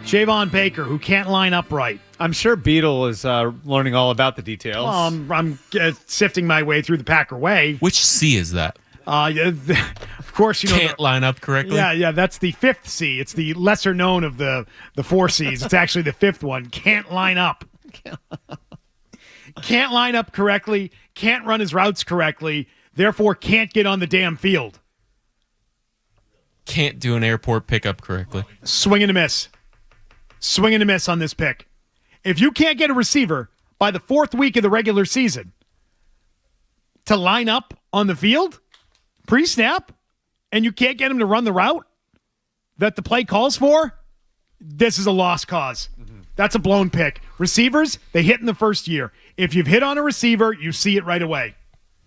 Javon Baker, who can't line up right. I'm sure Beetle is learning all about the details. Well, I'm sifting my way through the Packer way. Which C is that? Of course, you know. Can't line up correctly? Yeah, that's the fifth C. It's the lesser known of the four C's. It's actually the fifth one. Can't line up. Can't line up correctly, can't run his routes correctly, therefore can't get on the damn field. Can't do an airport pickup correctly. Swing and a miss. Swing and a miss on this pick. If you can't get a receiver by the fourth week of the regular season to line up on the field, pre-snap, and you can't get him to run the route that the play calls for, this is a lost cause. That's a blown pick. Receivers, they hit in the first year. If you've hit on a receiver, you see it right away.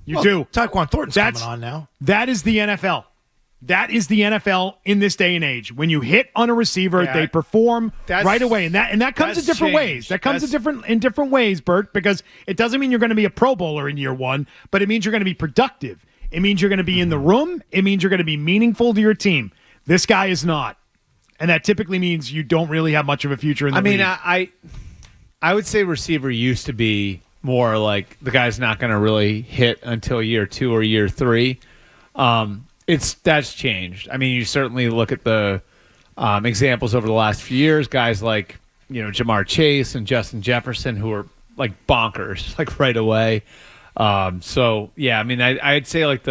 You do. Tyquan Thornton's coming on now. That is the NFL. That is the NFL in this day and age. When you hit on a receiver, they perform right away, and that comes in different ways. That comes in different ways, Bert, because it doesn't mean you're going to be a Pro Bowler in year one, but it means you're going to be productive. It means you're going to be in the room. It means you're going to be meaningful to your team. This guy is not, and that typically means you don't really have much of a future in the league. I would say receiver used to be more like the guy's not going to really hit until year 2 or year 3. That's changed. I mean, you certainly look at the examples over the last few years, guys like, Jamar Chase and Justin Jefferson, who are like bonkers, like right away. So yeah, I mean, I'd say like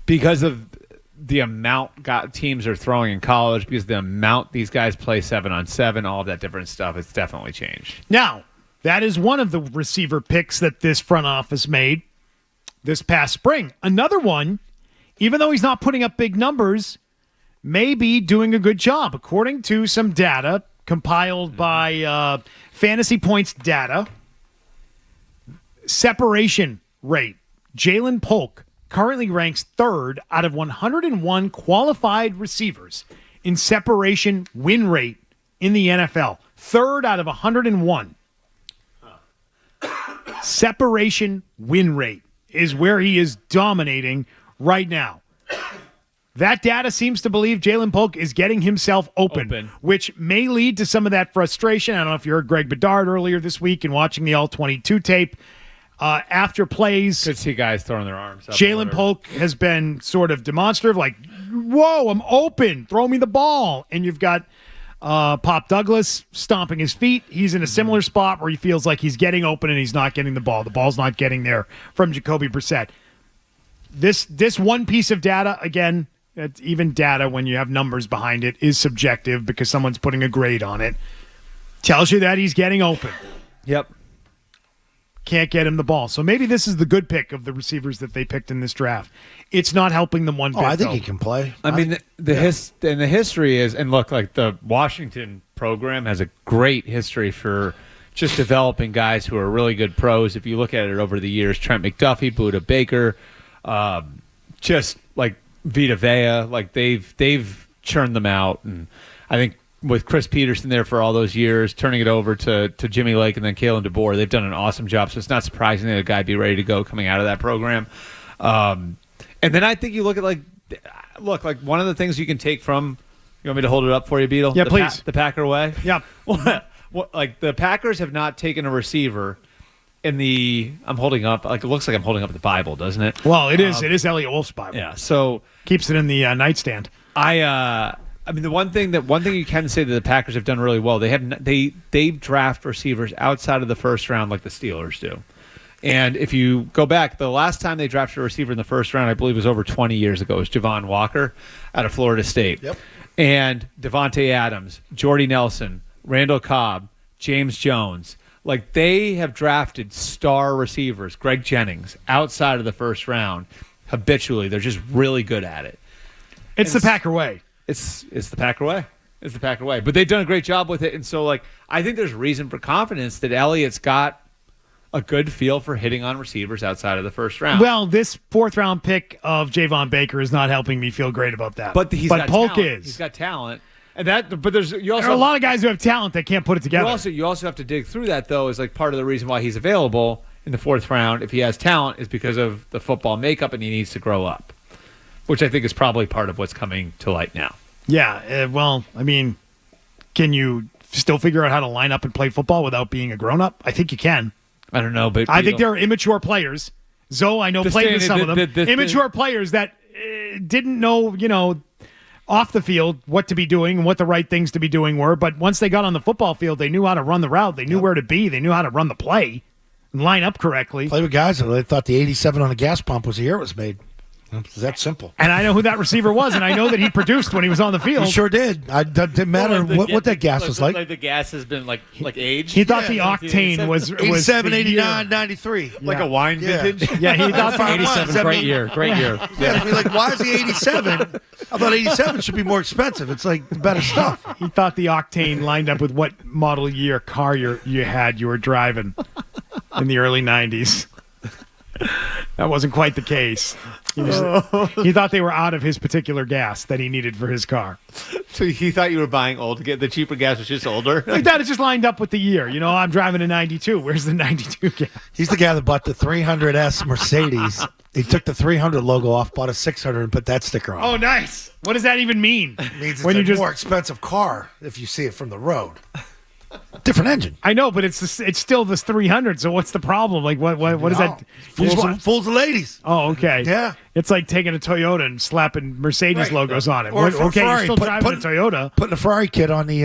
because of the amount teams are throwing in college, because the amount these guys play 7-on-7, all of that different stuff, it's definitely changed. Now, that is one of the receiver picks that this front office made this past spring. Another one, even though he's not putting up big numbers, may be doing a good job. According to some data compiled by Fantasy Points Data, separation rate, Jalen Polk currently ranks third out of 101 qualified receivers in separation win rate in the NFL. Third out of 101. Separation win rate is where he is dominating right now. That data seems to believe Jalen Polk is getting himself open, which may lead to some of that frustration. I don't know if you heard Greg Bedard earlier this week and watching the All-22 tape. After plays, could see guys throwing their arms up. Jalen Polk has been sort of demonstrative, like, whoa, I'm open, throw me the ball. And you've got Pop Douglas stomping his feet. He's in a similar spot where he feels like he's getting open and he's not getting the ball. The ball's not getting there from Jacoby Brissett. This one piece of data, again, even data when you have numbers behind it, is subjective because someone's putting a grade on it. Tells you that he's getting open. Yep. Can't get him the ball. So maybe this is the good pick of the receivers that they picked in this draft. It's not helping them one bit. I think he can play. I mean, the history is, and look, like the Washington program has a great history for just developing guys who are really good pros. If you look at it over the years, Trent McDuffie, Buda Baker, just like Vita Vea, like they've churned them out. And I think with Chris Peterson there for all those years, turning it over to Jimmy Lake and then Kalen DeBoer, they've done an awesome job. So it's not surprising that a guy be ready to go coming out of that program. And then I think you look at like one of the things you can take from. You want me to hold it up for you, Beetle? Yeah, please. The Packer way. Yeah. Like the Packers have not taken a receiver in the. I'm holding up. Like it looks like I'm holding up the Bible, doesn't it? Well, it is. It is Elliot Wolf's Bible. Yeah. So keeps it in the nightstand. I mean, the one thing you can say that the Packers have done really well, they draft receivers outside of the first round like the Steelers do. And if you go back, the last time they drafted a receiver in the first round, I believe was over 20 years ago, it was Javon Walker out of Florida State. Yep. And Devontae Adams, Jordy Nelson, Randall Cobb, James Jones. Like they have drafted star receivers, Greg Jennings, outside of the first round habitually. They're just really good at it. It's the Packer way. It's the Packer way. It's the Packer way. But they've done a great job with it. And so, like, I think there's reason for confidence that Elliott's got a good feel for hitting on receivers outside of the first round. Well, this fourth-round pick of Javon Baker is not helping me feel great about that. But Polk talent. is. He's got talent. And but there are a lot of guys who have talent that can't put it together. You also have to dig through that, though, is like part of the reason why he's available in the fourth round, if he has talent, is because of the football makeup and he needs to grow up, which I think is probably part of what's coming to light now. Yeah, well, I mean, Can you still figure out how to line up and play football without being a grown-up? I think you can. I don't know, but I think there are immature players. Zoe, I know, played with some of them. Immature players that didn't know, off the field what to be doing and what the right things to be doing were. But once they got on the football field, they knew how to run the route. They knew where to be. They knew how to run the play and line up correctly. Play with guys that they thought the 87 on the gas pump was the year it was made. It's that simple. And I know who that receiver was, and I know that he produced when he was on the field. He sure did. It didn't matter what that gas was like. Like the gas has been like aged. He thought the octane was 87, the 89, year. 93. Like a wine vintage. Yeah, he thought the 87, great year. Yeah, I mean, like, why is the 87? I thought 87 should be more expensive. It's like the better stuff. He thought the octane lined up with what model year car you were driving in the early 90s. That wasn't quite the case. He thought they were out of his particular gas that he needed for his car. So he thought you were buying old. The cheaper gas was just older. Like that, it's just lined up with the year. I'm driving a 92. Where's the 92 gas? He's the guy that bought the 300S Mercedes. He took the 300 logo off, bought a 600, and put that sticker on. Oh, nice. What does that even mean? It means it's a more expensive car if you see it from the road. Different engine. I know, but it's still this 300. So what's the problem? Like what is that? Fools the ladies. Oh, okay. Yeah. It's like taking a Toyota and slapping Mercedes logos on it. Or Okay, Ferrari, you're still driving a Toyota. Putting a Ferrari kit on the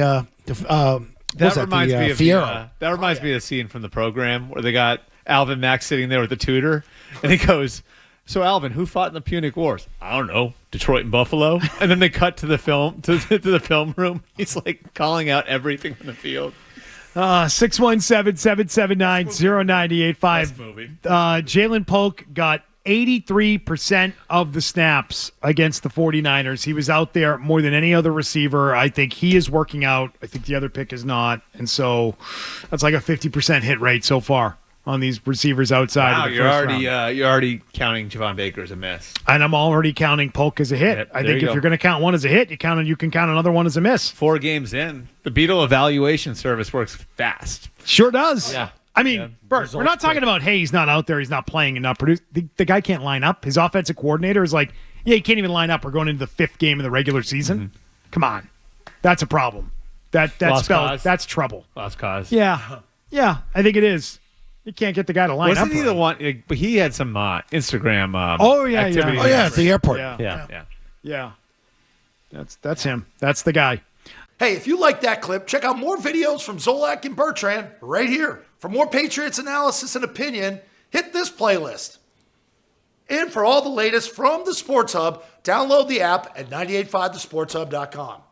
That reminds me of Fiero. that reminds me of the scene from the program where they got Alvin Mack sitting there with the tutor, and he goes, "So Alvin, who fought in the Punic Wars?" "I don't know, Detroit and Buffalo." And then they cut to the film to the film room. He's like calling out everything on the field. 617-779-0985. movie. Jalen Polk got 83% of the snaps against the 49ers. He was out there more than any other receiver. I think he is working out. I think the other pick is not. And so that's like a 50% hit rate so far on these receivers outside Wow, of the you're first already round. you're already counting Javon Baker as a miss. And I'm already counting Polk as a hit. Yep, I there think you if go. you're going to count one as a hit, you can count another one as a miss. 4 games in, the Beetle evaluation service works fast. Sure does. Yeah. I mean, Yeah. Bert, we're not talking about, hey, he's not out there, he's not playing and not producing. The guy can't line up. His offensive coordinator is like, yeah, he can't even line up. We're going into the 5th game of the regular season. Mm-hmm. Come on. That's a problem. That's Lost cause. That's trouble. Lost cause. Yeah. Yeah, I think it is. You can't get the guy to line up. Wasn't he the one? But he had some Instagram. Activity. Oh, yeah, at the airport. Yeah. Yeah. That's him. That's the guy. Hey, if you like that clip, check out more videos from Zolak and Bertrand right here. For more Patriots analysis and opinion, hit this playlist. And for all the latest from the Sports Hub, download the app at 985thesportshub.com.